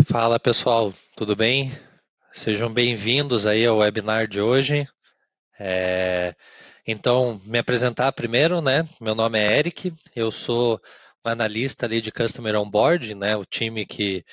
Fala pessoal, tudo bem? Sejam bem-vindos aí ao webinar de hoje. É, Então, me apresentar primeiro, né? Meu nome é Eric, eu sou um analista ali de Customer Onboard, né? O time que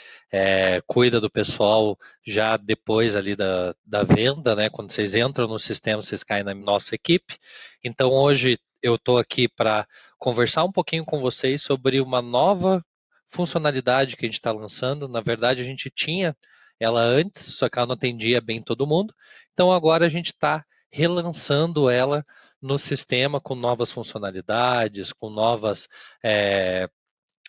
cuida do pessoal já depois ali da venda, né? Quando vocês entram no sistema, vocês caem na nossa equipe. Então, hoje eu estou aqui para conversar um pouquinho com vocês sobre uma nova funcionalidade que a gente está lançando. Na verdade, a gente tinha ela antes, só que ela não atendia bem todo mundo. Então, agora a gente está relançando ela no sistema com novas funcionalidades, com novas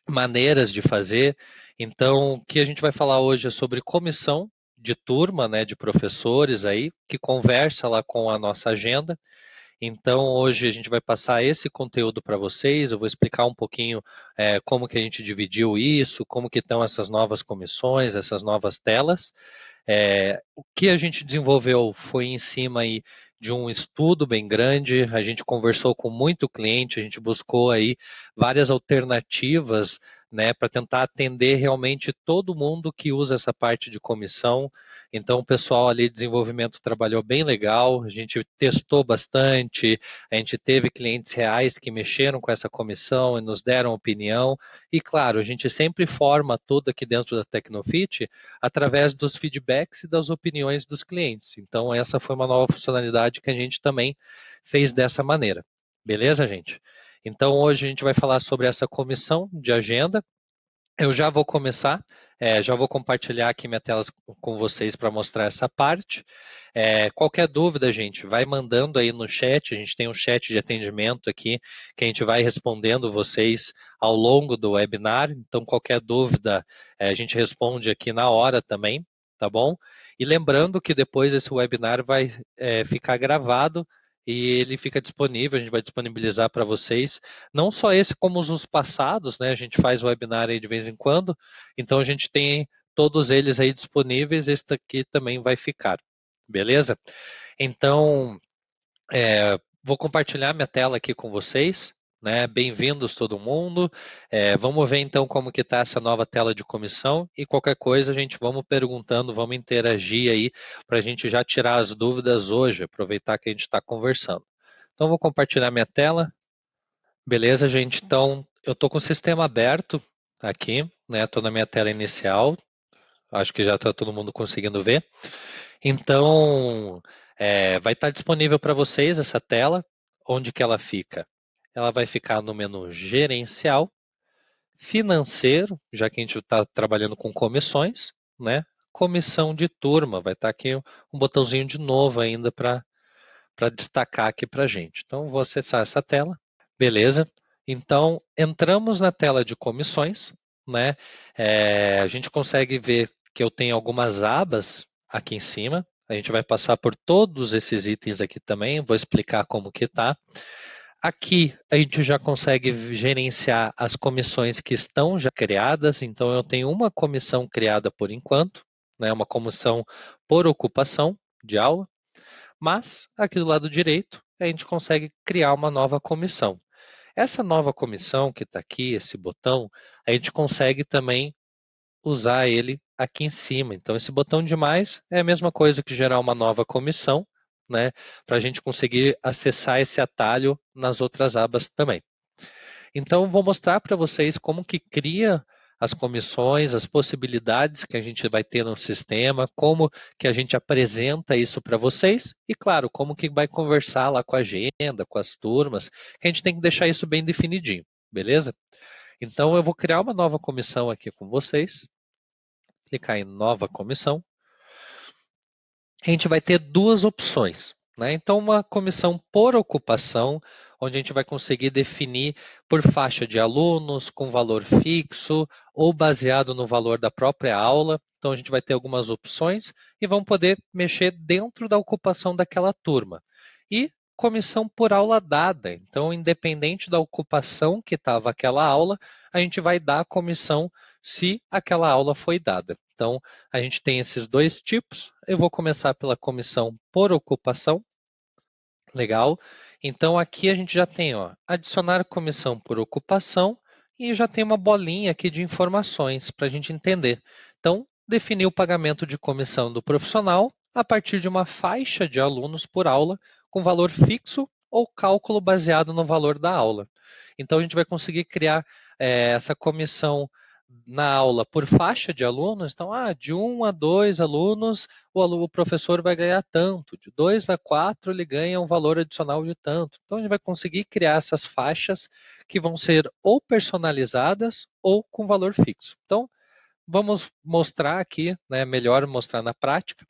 maneiras de fazer. Então, o que a gente vai falar hoje é sobre comissão de turma, né, de professores aí, que conversa lá com a nossa agenda. Então, hoje a gente vai passar esse conteúdo para vocês, eu vou explicar um pouquinho como que a gente dividiu isso, como que estão essas novas comissões, essas novas telas. O que a gente desenvolveu foi em cima aí de um estudo bem grande, a gente conversou com muito cliente, a gente buscou aí várias alternativas, né, para tentar atender realmente todo mundo que usa essa parte de comissão. Então, o pessoal ali de desenvolvimento trabalhou bem legal, a gente testou bastante, a gente teve clientes reais que mexeram com essa comissão e nos deram opinião. E claro, a gente sempre forma tudo aqui dentro da Tecnofit através dos feedbacks e das opiniões dos clientes. Então, essa foi uma nova funcionalidade que a gente também fez dessa maneira. Beleza, gente? Então, hoje a gente vai falar sobre essa comissão de agenda. Eu já vou começar, já vou compartilhar aqui minha tela com vocês para mostrar essa parte. Qualquer dúvida, gente, vai mandando aí no chat. A gente tem um chat de atendimento aqui que a gente vai respondendo vocês ao longo do webinar. Então, qualquer dúvida, a gente responde aqui na hora também, tá bom? E lembrando que depois esse webinar vai ficar gravado e ele fica disponível, a gente vai disponibilizar para vocês não só esse, como os passados, né? A gente faz webinar aí de vez em quando, então a gente tem todos eles aí disponíveis, este aqui também vai ficar, beleza? Então, vou compartilhar minha tela aqui com vocês, né? Bem-vindos todo mundo. Vamos ver então como que está essa nova tela de comissão e qualquer coisa a gente vamos perguntando, vamos interagir aí para a gente já tirar as dúvidas hoje, aproveitar que a gente está conversando. Então, vou compartilhar minha tela. Beleza, gente? Então, eu estou com o sistema aberto aqui, né? Estou na minha tela inicial. Acho que já está todo mundo conseguindo ver. Então, vai estar disponível para vocês essa tela. Onde que ela fica? Ela vai ficar no menu gerencial, financeiro, já que a gente está trabalhando com comissões, né? Comissão de turma, vai estar aqui um botãozinho de novo ainda para destacar aqui para a gente. Então, vou acessar essa tela. Beleza? Então, entramos na tela de comissões, né? A gente consegue ver que eu tenho algumas abas aqui em cima. A gente vai passar por todos esses itens aqui também, vou explicar como que tá. Aqui a gente já consegue gerenciar as comissões que estão já criadas, então eu tenho uma comissão criada por enquanto, né? Uma comissão por ocupação de aula, mas aqui do lado direito a gente consegue criar uma nova comissão. Essa nova comissão que está aqui, esse botão, a gente consegue também usar ele aqui em cima. Então, esse botão de mais é a mesma coisa que gerar uma nova comissão, né? Para a gente conseguir acessar esse atalho nas outras abas também. Então, vou mostrar para vocês como que cria as comissões, as possibilidades que a gente vai ter no sistema, como que a gente apresenta isso para vocês e, claro, como que vai conversar lá com a agenda, com as turmas, que a gente tem que deixar isso bem definidinho, beleza? Então, eu vou criar uma nova comissão aqui com vocês, clicar em nova comissão. A gente vai ter duas opções, né? Então, uma comissão por ocupação, onde a gente vai conseguir definir por faixa de alunos, com valor fixo ou baseado no valor da própria aula. Então, a gente vai ter algumas opções e vão poder mexer dentro da ocupação daquela turma. E comissão por aula dada. Então, independente da ocupação que estava aquela aula, a gente vai dar a comissão se aquela aula foi dada. Então, a gente tem esses dois tipos. Eu vou começar pela comissão por ocupação. Legal. Então, aqui a gente já tem, ó, adicionar comissão por ocupação e já tem uma bolinha aqui de informações para a gente entender. Então, definir o pagamento de comissão do profissional a partir de uma faixa de alunos por aula com valor fixo ou cálculo baseado no valor da aula. Então, a gente vai conseguir criar essa comissão na aula por faixa de alunos. Então, de 1 a 2 alunos, o professor vai ganhar tanto. De 2 a 4, ele ganha um valor adicional de tanto. Então, a gente vai conseguir criar essas faixas que vão ser ou personalizadas ou com valor fixo. Então, vamos mostrar aqui, né, melhor mostrar na prática.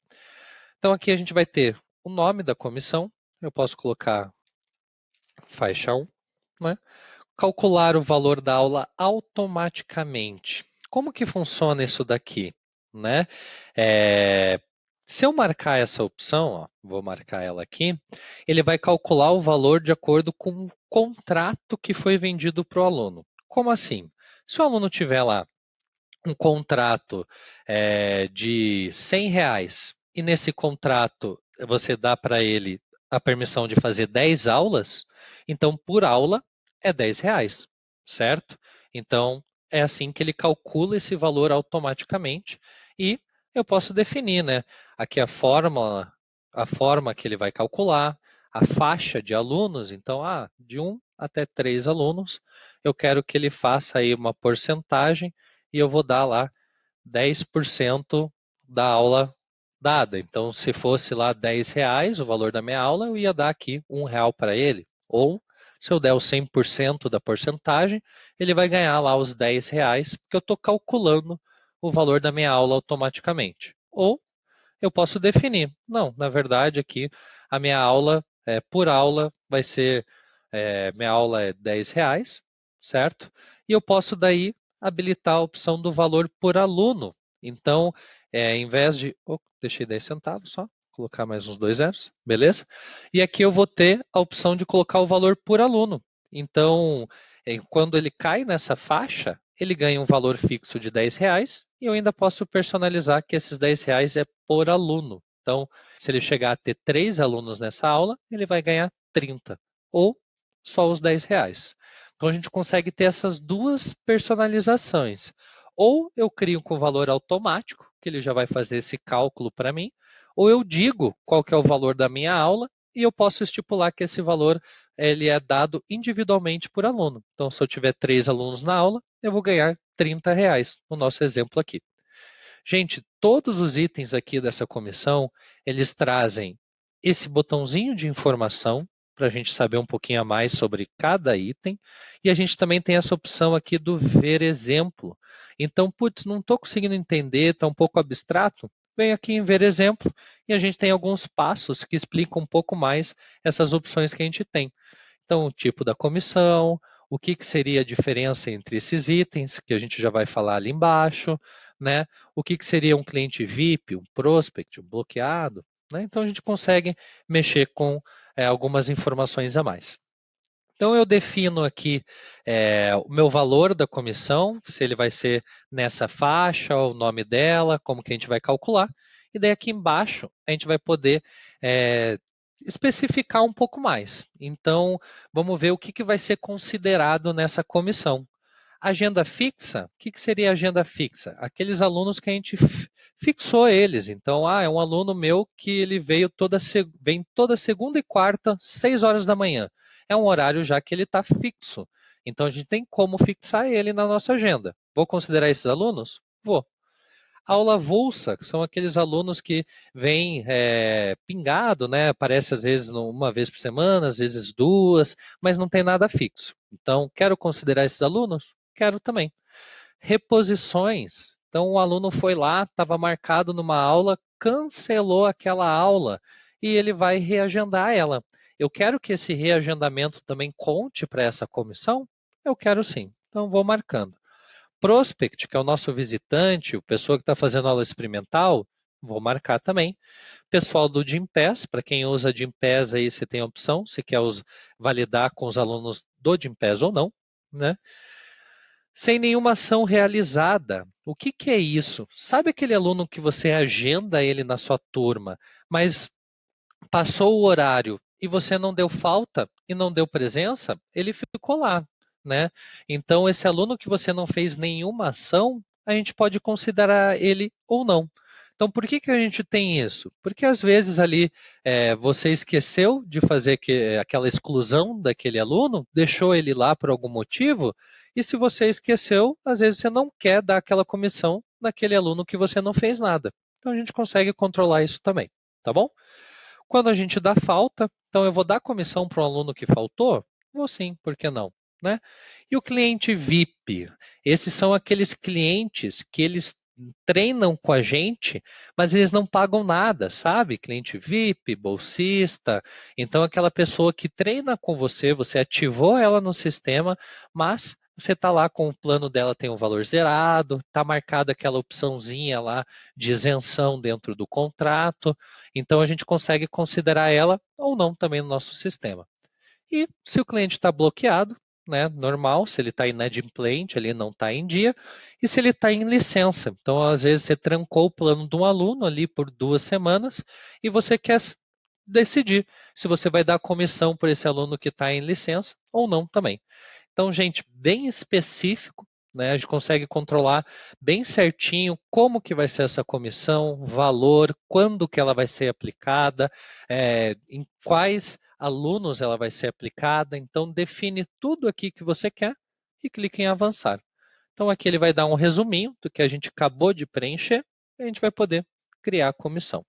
Então, aqui a gente vai ter o nome da comissão. Eu posso colocar faixa 1, né? Calcular o valor da aula automaticamente. Como que funciona isso daqui, né? Se eu marcar essa opção, ó, vou marcar ela aqui, ele vai calcular o valor de acordo com o contrato que foi vendido para o aluno. Como assim? Se o aluno tiver lá um contrato de R$ 100 e nesse contrato você dá para ele a permissão de fazer 10 aulas, então por aula é R$ 10, certo? Então é assim que ele calcula esse valor automaticamente e eu posso definir, né? Aqui a forma que ele vai calcular, a faixa de alunos, então de 1 até 3 alunos, eu quero que ele faça aí uma porcentagem e eu vou dar lá 10% da aula dada. Então, se fosse lá R$ 10 o valor da minha aula, eu ia dar aqui R$ 1 para ele. Ou, se eu der o 100% da porcentagem, ele vai ganhar lá os R$ 10, porque eu estou calculando o valor da minha aula automaticamente. Ou, eu posso definir. Não, na verdade, aqui, a minha aula, por aula, vai ser, minha aula é R$ 10, certo? E eu posso daí habilitar a opção do valor por aluno. Então, em vez de. Deixei 10 centavos só, colocar mais uns 2 zeros, beleza? E aqui eu vou ter a opção de colocar o valor por aluno. Então, quando ele cai nessa faixa, ele ganha um valor fixo de R$ 10 e eu ainda posso personalizar que esses R$ 10 é por aluno. Então, se ele chegar a ter 3 alunos nessa aula, ele vai ganhar 30 ou só os R$ 10. Então, a gente consegue ter essas duas personalizações. Ou eu crio com valor automático, que ele já vai fazer esse cálculo para mim, ou eu digo qual que é o valor da minha aula e eu posso estipular que esse valor ele é dado individualmente por aluno. Então, se eu tiver 3 alunos na aula, eu vou ganhar R$ 30, no nosso exemplo aqui. Gente, todos os itens aqui dessa comissão, eles trazem esse botãozinho de informação para a gente saber um pouquinho a mais sobre cada item. E a gente também tem essa opção aqui do ver exemplo. Então, putz, não estou conseguindo entender, está um pouco abstrato. Vem aqui em ver exemplo e a gente tem alguns passos que explicam um pouco mais essas opções que a gente tem. Então, o tipo da comissão, o que seria a diferença entre esses itens, que a gente já vai falar ali embaixo, né? O que seria um cliente VIP, um prospect, um bloqueado, né? Então, a gente consegue mexer com algumas informações a mais. Então, eu defino aqui o meu valor da comissão, se ele vai ser nessa faixa, o nome dela, como que a gente vai calcular. E daí aqui embaixo, a gente vai poder especificar um pouco mais. Então, vamos ver o que vai ser considerado nessa comissão. Agenda fixa, o que seria agenda fixa? Aqueles alunos que a gente fixou eles. Então, é um aluno meu que ele vem toda segunda e quarta, 6 horas da manhã. É um horário já que ele está fixo. Então, a gente tem como fixar ele na nossa agenda. Vou considerar esses alunos? Vou. Aula avulsa, que são aqueles alunos que vêm pingado, né? Aparece às vezes uma vez por semana, às vezes duas, mas não tem nada fixo. Então, quero considerar esses alunos? Quero também. Reposições. Então, o aluno foi lá, estava marcado numa aula, cancelou aquela aula e ele vai reagendar ela. Eu quero que esse reagendamento também conte para essa comissão? Eu quero sim. Então, vou marcando. Prospect, que é o nosso visitante, o pessoa que está fazendo aula experimental, vou marcar também. Pessoal do Gympass, para quem usa Gympass aí você tem a opção, se quer validar com os alunos do Gympass ou não, né? Sem nenhuma ação realizada. O que é isso? Sabe aquele aluno que você agenda ele na sua turma, mas passou o horário e você não deu falta e não deu presença? Ele ficou lá, né? Então, esse aluno que você não fez nenhuma ação, a gente pode considerar ele ou não. Então, por que a gente tem isso? Porque às vezes ali você esqueceu de fazer aquela exclusão daquele aluno, deixou ele lá por algum motivo, e se você esqueceu, às vezes você não quer dar aquela comissão naquele aluno que você não fez nada. Então a gente consegue controlar isso também, tá bom? Quando a gente dá falta, então eu vou dar comissão para um aluno que faltou? Vou sim, por que não? Né? E o cliente VIP? Esses são aqueles clientes que eles treinam com a gente, mas eles não pagam nada, sabe? Cliente VIP, bolsista. Então, aquela pessoa que treina com você, você ativou ela no sistema, mas você está lá com o plano dela, tem um valor zerado, está marcada aquela opçãozinha lá de isenção dentro do contrato. Então, a gente consegue considerar ela ou não também no nosso sistema. E se o cliente está bloqueado, né, normal, se ele está inadimplente, ele não está em dia, e se ele está em licença. Então, às vezes, você trancou o plano de um aluno ali por 2 semanas e você quer decidir se você vai dar comissão por esse aluno que está em licença ou não também. Então, gente, bem específico, né? A gente consegue controlar bem certinho como que vai ser essa comissão, valor, quando que ela vai ser aplicada, em quais alunos ela vai ser aplicada. Então, define tudo aqui que você quer e clique em avançar. Então, aqui ele vai dar um resuminho do que a gente acabou de preencher e a gente vai poder criar a comissão.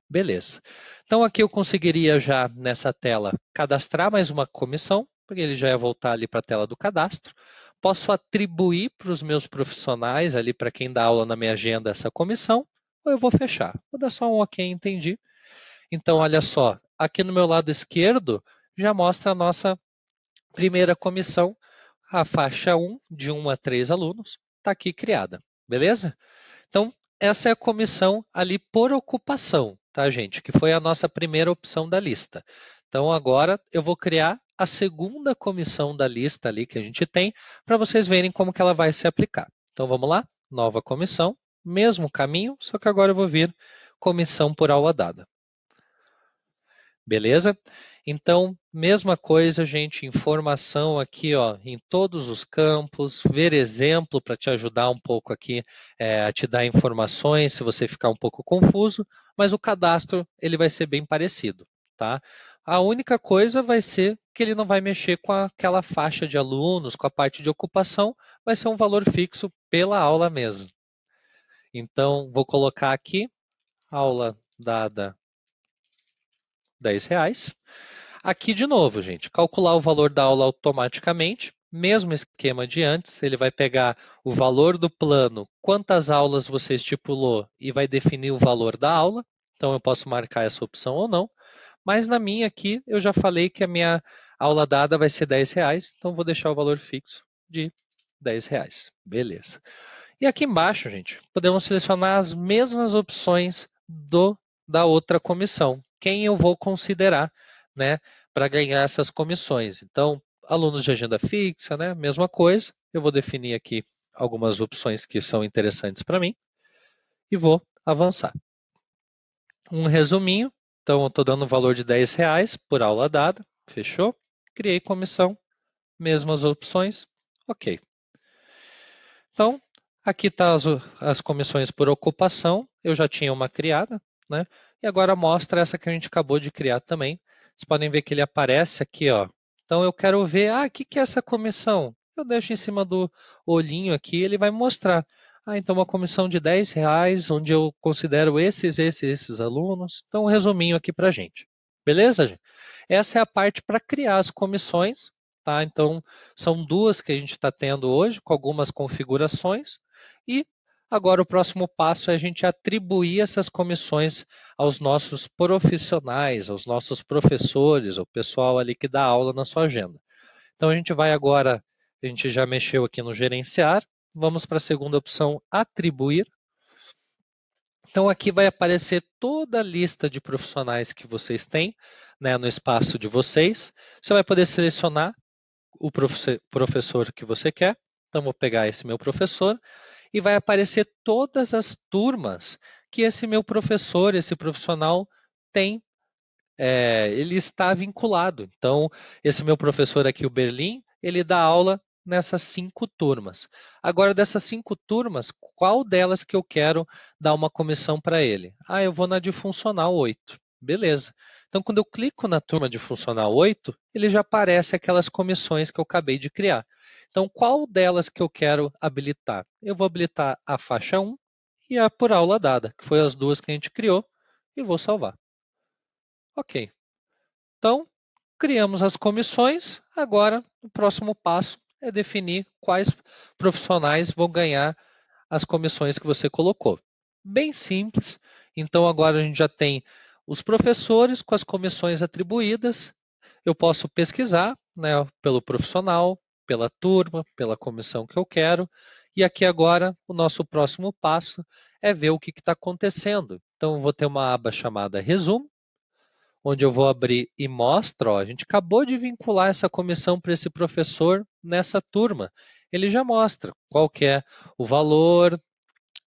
Beleza. Então, aqui eu conseguiria já nessa tela cadastrar mais uma comissão, porque ele já ia voltar ali para a tela do cadastro. Posso atribuir para os meus profissionais, ali para quem dá aula na minha agenda, essa comissão, ou eu vou fechar. Vou dar só um OK, entendi. Então, olha só, aqui no meu lado esquerdo já mostra a nossa primeira comissão, a faixa 1, de 1 a 3 alunos, está aqui criada, beleza? Então, essa é a comissão ali por ocupação, tá, gente? Que foi a nossa primeira opção da lista. Então, agora eu vou criar a segunda comissão da lista ali que a gente tem, para vocês verem como que ela vai se aplicar. Então, vamos lá? Nova comissão, mesmo caminho, só que agora eu vou vir comissão por aula dada. Beleza? Então, mesma coisa, gente, informação aqui ó, em todos os campos, ver exemplo para te ajudar um pouco aqui, a te dar informações se você ficar um pouco confuso, mas o cadastro ele vai ser bem parecido, tá? A única coisa vai ser que ele não vai mexer com aquela faixa de alunos, com a parte de ocupação, vai ser um valor fixo pela aula mesmo. Então, vou colocar aqui, aula dada R$ 10. Aqui de novo, gente, calcular o valor da aula automaticamente, mesmo esquema de antes, ele vai pegar o valor do plano, quantas aulas você estipulou e vai definir o valor da aula. Então eu posso marcar essa opção ou não. Mas na minha aqui, eu já falei que a minha aula dada vai ser R$ 10, então vou deixar o valor fixo de R$ 10. Beleza. E aqui embaixo, gente, podemos selecionar as mesmas opções da outra comissão. Quem eu vou considerar, né, para ganhar essas comissões. Então, alunos de agenda fixa, né, mesma coisa. Eu vou definir aqui algumas opções que são interessantes para mim e vou avançar. Um resuminho. Então, eu estou dando um valor de R$ 10 por aula dada. Fechou? Criei comissão. Mesmas opções. Ok. Então, aqui tá as comissões por ocupação. Eu já tinha uma criada, né? E agora mostra essa que a gente acabou de criar também. Vocês podem ver que ele aparece aqui, ó. Então eu quero ver, o que é essa comissão? Eu deixo em cima do olhinho aqui, ele vai mostrar. Então uma comissão de R$ 10, onde eu considero esses alunos. Então um resuminho aqui pra gente. Beleza, gente? Essa é a parte para criar as comissões, tá? Então são duas que a gente está tendo hoje, com algumas configurações. E agora o próximo passo é a gente atribuir essas comissões aos nossos profissionais, aos nossos professores, ao pessoal ali que dá aula na sua agenda. Então a gente vai agora, a gente já mexeu aqui no gerenciar, vamos para a segunda opção, atribuir. Então aqui vai aparecer toda a lista de profissionais que vocês têm, né, no espaço de vocês. Você vai poder selecionar o professor que você quer. Então vou pegar esse meu professor e vai aparecer todas as turmas que esse meu professor, esse profissional tem, ele está vinculado. Então, esse meu professor aqui, o Berlim, ele dá aula nessas 5 turmas. Agora, dessas 5 turmas, qual delas que eu quero dar uma comissão para ele? Ah, eu vou na de funcional 8. Beleza. Então, quando eu clico na turma de funcional 8, ele já aparece aquelas comissões que eu acabei de criar. Então, qual delas que eu quero habilitar? Eu vou habilitar a faixa 1 e a por aula dada, que foi as duas que a gente criou, e vou salvar. Ok. Então, criamos as comissões. Agora, o próximo passo é definir quais profissionais vão ganhar as comissões que você colocou. Bem simples. Então, agora a gente já tem os professores com as comissões atribuídas. Eu posso pesquisar, né, pelo profissional, pela turma, pela comissão que eu quero. E aqui agora, o nosso próximo passo é ver o que está acontecendo. Então, eu vou ter uma aba chamada Resumo, onde eu vou abrir e mostra, ó, a gente acabou de vincular essa comissão para esse professor nessa turma. Ele já mostra qual que é o valor,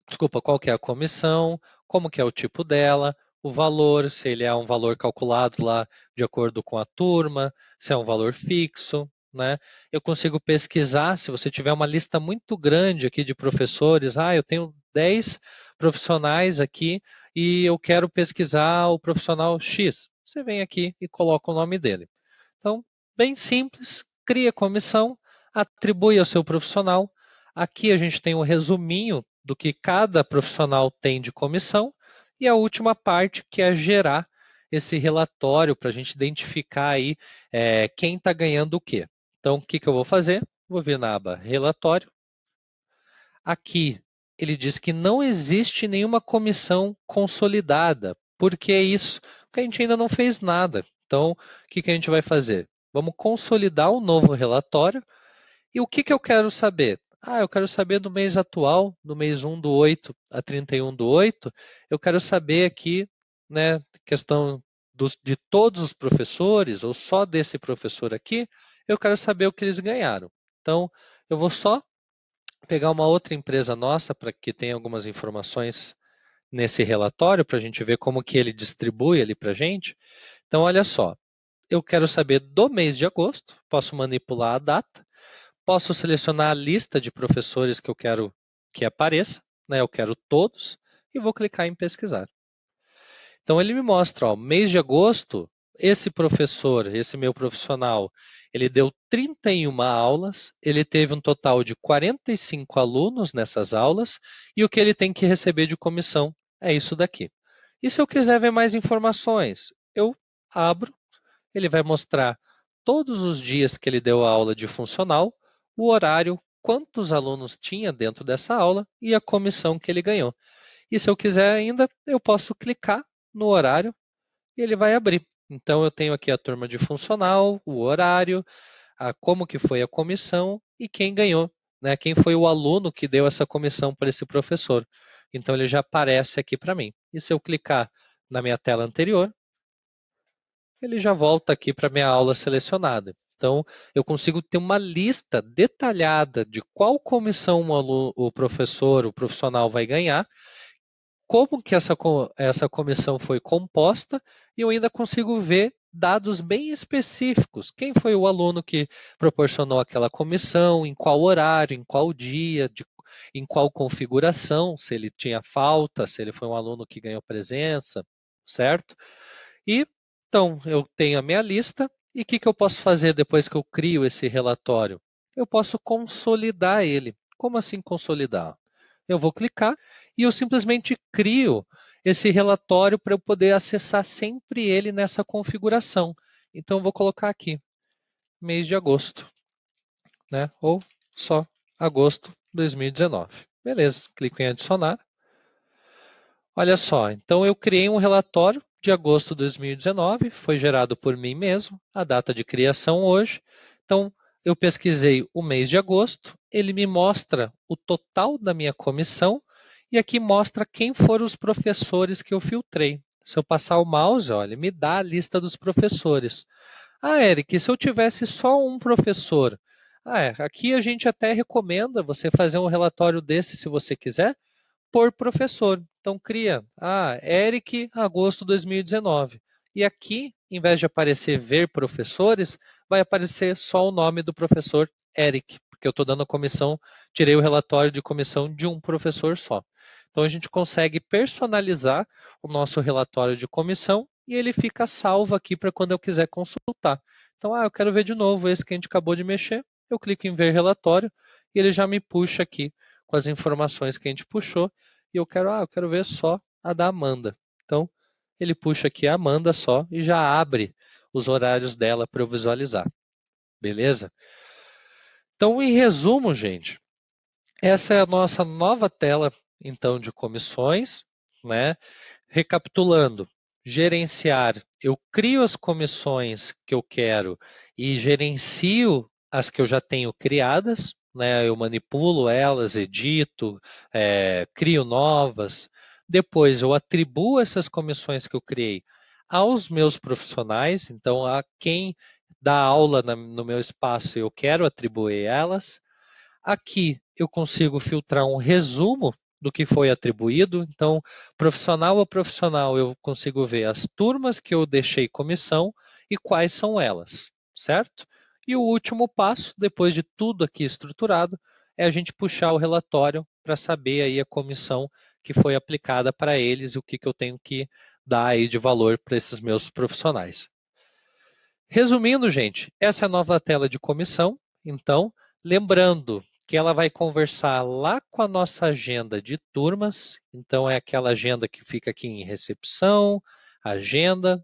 desculpa, qual que é a comissão, como que é o tipo dela, o valor, se ele é um valor calculado lá de acordo com a turma, se é um valor fixo, né? Eu consigo pesquisar, se você tiver uma lista muito grande aqui de professores, eu tenho 10 profissionais aqui e eu quero pesquisar o profissional X. Você vem aqui e coloca o nome dele. Então, bem simples, cria comissão, atribui ao seu profissional. Aqui a gente tem um resuminho do que cada profissional tem de comissão e a última parte que é gerar esse relatório para a gente identificar aí quem está ganhando o quê. Então, o que eu vou fazer? Vou vir na aba Relatório. Aqui ele diz que não existe nenhuma comissão consolidada. Por que isso? Porque a gente ainda não fez nada. Então, o que a gente vai fazer? Vamos consolidar um novo relatório. E o que eu quero saber? Eu quero saber do mês atual, do mês 1/8 a 31/8. Eu quero saber aqui, né, questão de todos os professores, ou só desse professor aqui, eu quero saber o que eles ganharam. Então, eu vou só pegar uma outra empresa nossa para que tenha algumas informações nesse relatório para a gente ver como que ele distribui ali para a gente. Então, olha só, eu quero saber do mês de agosto, posso manipular a data, posso selecionar a lista de professores que eu quero que apareça, né? Eu quero todos e vou clicar em pesquisar. Então ele me mostra, ó, mês de agosto, esse professor, esse meu profissional, ele deu 31 aulas, ele teve um total de 45 alunos nessas aulas e o que ele tem que receber de comissão é isso daqui. E se eu quiser ver mais informações, eu abro, ele vai mostrar todos os dias que ele deu a aula de funcional, o horário, quantos alunos tinha dentro dessa aula e a comissão que ele ganhou. E se eu quiser ainda, eu posso clicar no horário e ele vai abrir. Então eu tenho aqui a turma de funcional, o horário, como que foi a comissão e quem ganhou, né? Quem foi o aluno que deu essa comissão para esse professor. Então ele já aparece aqui para mim. E se eu clicar na minha tela anterior, ele já volta aqui para a minha aula selecionada. Então, eu consigo ter uma lista detalhada de qual comissão o professor, o profissional vai ganhar, como que essa comissão foi composta, e eu ainda consigo ver dados bem específicos. Quem foi o aluno que proporcionou aquela comissão, em qual horário, em qual dia, em qual configuração, se ele tinha falta, se ele foi um aluno que ganhou presença, certo? E então eu tenho a minha lista e o que eu posso fazer depois que eu crio esse relatório? Eu posso consolidar ele. Como assim consolidar? Eu vou clicar e eu simplesmente crio esse relatório para eu poder acessar sempre ele nessa configuração. Então eu vou colocar aqui, mês de agosto, né? Ou só agosto 2019. Beleza, clico em adicionar. Olha só, então eu criei um relatório de agosto de 2019, foi gerado por mim mesmo, a data de criação hoje. Então, eu pesquisei o mês de agosto, ele me mostra o total da minha comissão e aqui mostra quem foram os professores que eu filtrei. Se eu passar o mouse, olha, me dá a lista dos professores. Eric, se eu tivesse só um professor, aqui a gente até recomenda você fazer um relatório desse se você quiser, por professor. Então cria, Eric, agosto de 2019. E aqui, em vez de aparecer ver professores, vai aparecer só o nome do professor Eric, porque eu estou dando a comissão, tirei o relatório de comissão de um professor só. Então a gente consegue personalizar o nosso relatório de comissão e ele fica salvo aqui para quando eu quiser consultar. Então, eu quero ver de novo esse que a gente acabou de mexer, eu clico em ver relatório e ele já me puxa aqui com as informações que a gente puxou e eu quero ver só a da Amanda. Então, ele puxa aqui a Amanda só e já abre os horários dela para eu visualizar. Beleza? Então, em resumo, gente, essa é a nossa nova tela, então, de comissões, né? Recapitulando, gerenciar, eu crio as comissões que eu quero e gerencio as que eu já tenho criadas, né? Eu manipulo elas, edito, crio novas. Depois eu atribuo essas comissões que eu criei aos meus profissionais, então a quem dá aula no meu espaço eu quero atribuir elas. Aqui eu consigo filtrar um resumo do que foi atribuído. Então, profissional a profissional, eu consigo ver as turmas que eu deixei comissão e quais são elas, certo? E o último passo, depois de tudo aqui estruturado, é a gente puxar o relatório para saber aí a comissão que foi aplicada para eles e o que eu tenho que dar aí de valor para esses meus profissionais. Resumindo, gente, essa é a nova tela de comissão. Então, lembrando que ela vai conversar lá com a nossa agenda de turmas. Então, é aquela agenda que fica aqui em recepção, agenda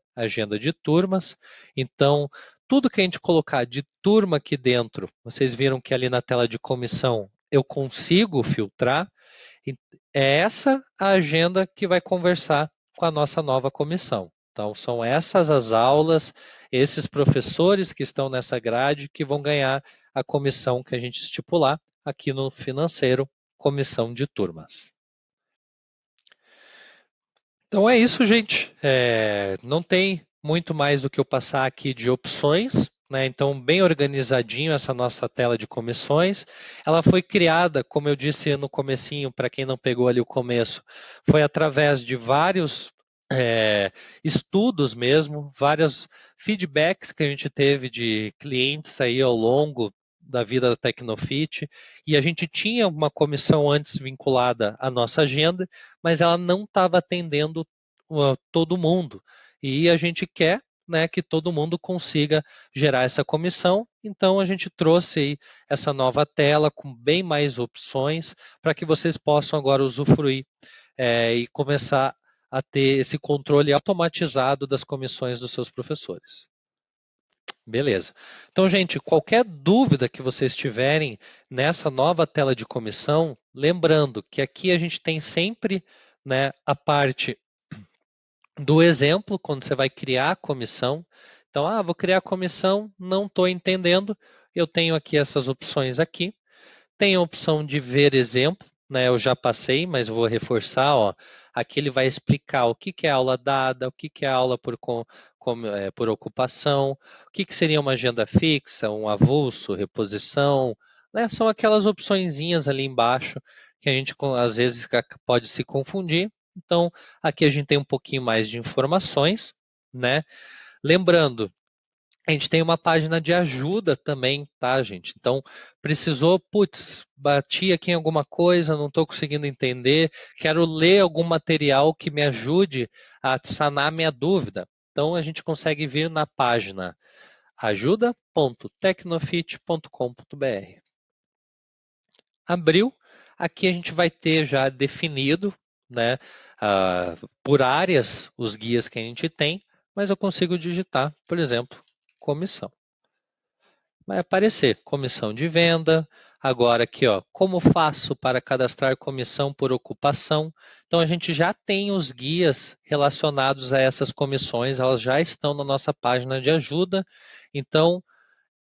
de turmas. Então, tudo que a gente colocar de turma aqui dentro, vocês viram que ali na tela de comissão eu consigo filtrar. É essa a agenda que vai conversar com a nossa nova comissão. Então, são essas as aulas, esses professores que estão nessa grade que vão ganhar a comissão que a gente estipular aqui no financeiro, comissão de turmas. Então é isso, gente. Não tem muito mais do que eu passar aqui de opções, né? Então, bem organizadinho essa nossa tela de comissões. Ela foi criada, como eu disse no comecinho, para quem não pegou ali o começo, foi através de vários estudos mesmo, vários feedbacks que a gente teve de clientes aí ao longo da vida da Tecnofit, e a gente tinha uma comissão antes vinculada à nossa agenda, mas ela não estava atendendo todo mundo. E a gente quer, né, que todo mundo consiga gerar essa comissão, então a gente trouxe aí essa nova tela com bem mais opções para que vocês possam agora usufruir e começar a ter esse controle automatizado das comissões dos seus professores. Beleza. Então, gente, qualquer dúvida que vocês tiverem nessa nova tela de comissão, lembrando que aqui a gente tem sempre, né, a parte do exemplo, quando você vai criar a comissão. Então, vou criar a comissão, não estou entendendo, eu tenho aqui essas opções aqui. Tem a opção de ver exemplo, né? Eu já passei, mas vou reforçar, ó. Aqui ele vai explicar o que é aula dada, o que é aula por ocupação, o que seria uma agenda fixa, um avulso, reposição, né? São aquelas opçõezinhas ali embaixo que a gente às vezes pode se confundir. Então, aqui a gente tem um pouquinho mais de informações, né? Lembrando, a gente tem uma página de ajuda também, tá, gente? Então, precisou, bati aqui em alguma coisa, não estou conseguindo entender, quero ler algum material que me ajude a sanar minha dúvida. Então, a gente consegue vir na página ajuda.tecnofit.com.br. Abriu, aqui a gente vai ter já definido, né, por áreas os guias que a gente tem, mas eu consigo digitar, por exemplo, comissão. Vai aparecer comissão de venda. Agora aqui, ó, como faço para cadastrar comissão por ocupação? Então a gente já tem os guias relacionados a essas comissões, elas já estão na nossa página de ajuda. Então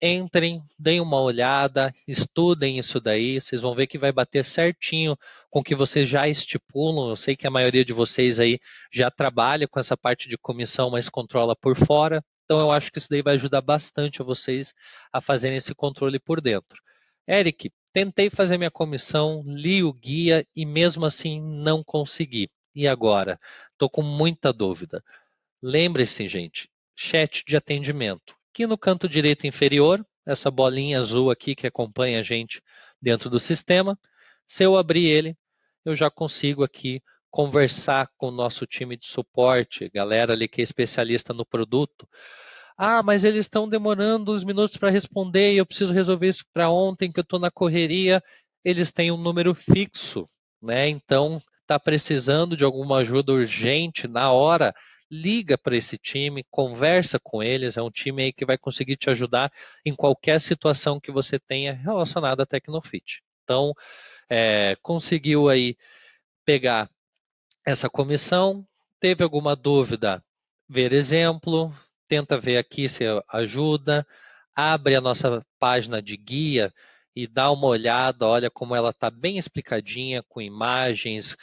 entrem, deem uma olhada, estudem isso daí, vocês vão ver que vai bater certinho com o que vocês já estipulam. Eu sei que a maioria de vocês aí já trabalha com essa parte de comissão, mas controla por fora. Então eu acho que isso daí vai ajudar bastante a vocês a fazerem esse controle por dentro. Eric, tentei fazer minha comissão, li o guia e mesmo assim não consegui. E agora? Estou com muita dúvida. Lembre-se, gente, chat de atendimento. Aqui no canto direito inferior essa bolinha azul aqui que acompanha a gente dentro do sistema. Se eu abrir ele, eu já consigo aqui conversar com o nosso time de suporte, galera ali que é especialista no produto. Ah, mas eles estão demorando uns minutos para responder e eu preciso resolver isso para ontem, que eu estou na correria. Eles têm um número fixo, né? Então, está precisando de alguma ajuda urgente na hora, liga para esse time, conversa com eles. É um time aí que vai conseguir te ajudar em qualquer situação que você tenha relacionada à Tecnofit. Então, conseguiu aí pegar essa comissão, teve alguma dúvida, ver exemplo, tenta ver aqui se ajuda, abre a nossa página de guia e dá uma olhada, olha como ela está bem explicadinha, com imagens,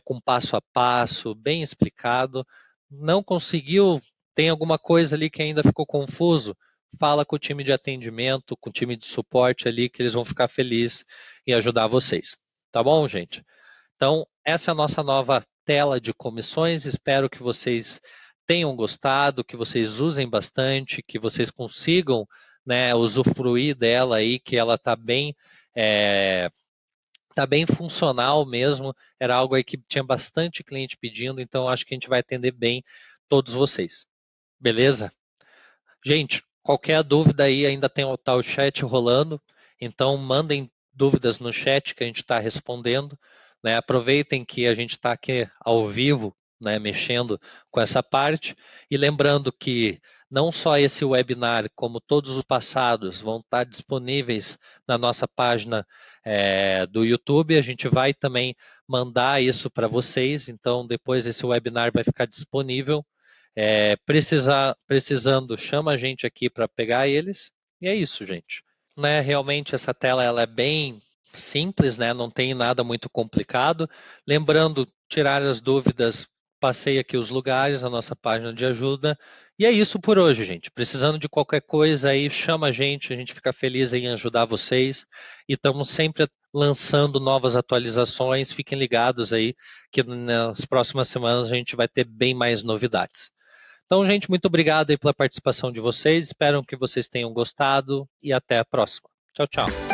com passo a passo, bem explicado. Não conseguiu, tem alguma coisa ali que ainda ficou confuso? Fala com o time de atendimento, com o time de suporte ali, que eles vão ficar felizes em ajudar vocês. Tá bom, gente? Então, essa é a nossa nova tela de comissões. Espero que vocês tenham gostado, que vocês usem bastante, que vocês consigam, né, usufruir dela aí, que ela está bem funcional mesmo. Era algo aí que tinha bastante cliente pedindo, então acho que a gente vai atender bem todos vocês. Beleza? Gente, qualquer dúvida aí, ainda tem o tal chat rolando, então mandem dúvidas no chat que a gente está respondendo, né? Aproveitem que a gente está aqui ao vivo, né, mexendo com essa parte, e lembrando que não só esse webinar, como todos os passados, vão estar disponíveis na nossa página do YouTube. A gente vai também mandar isso para vocês, então depois esse webinar vai ficar disponível. Precisando, chama a gente aqui para pegar eles. E é isso, gente. Né, realmente essa tela ela é bem simples, né? Não tem nada muito complicado. Lembrando, tirar as dúvidas, passei aqui os lugares, a nossa página de ajuda. E é isso por hoje, gente. Precisando de qualquer coisa aí, chama a gente fica feliz em ajudar vocês. E estamos sempre lançando novas atualizações. Fiquem ligados aí que nas próximas semanas a gente vai ter bem mais novidades. Então, gente, muito obrigado aí pela participação de vocês. Espero que vocês tenham gostado e até a próxima. Tchau, tchau.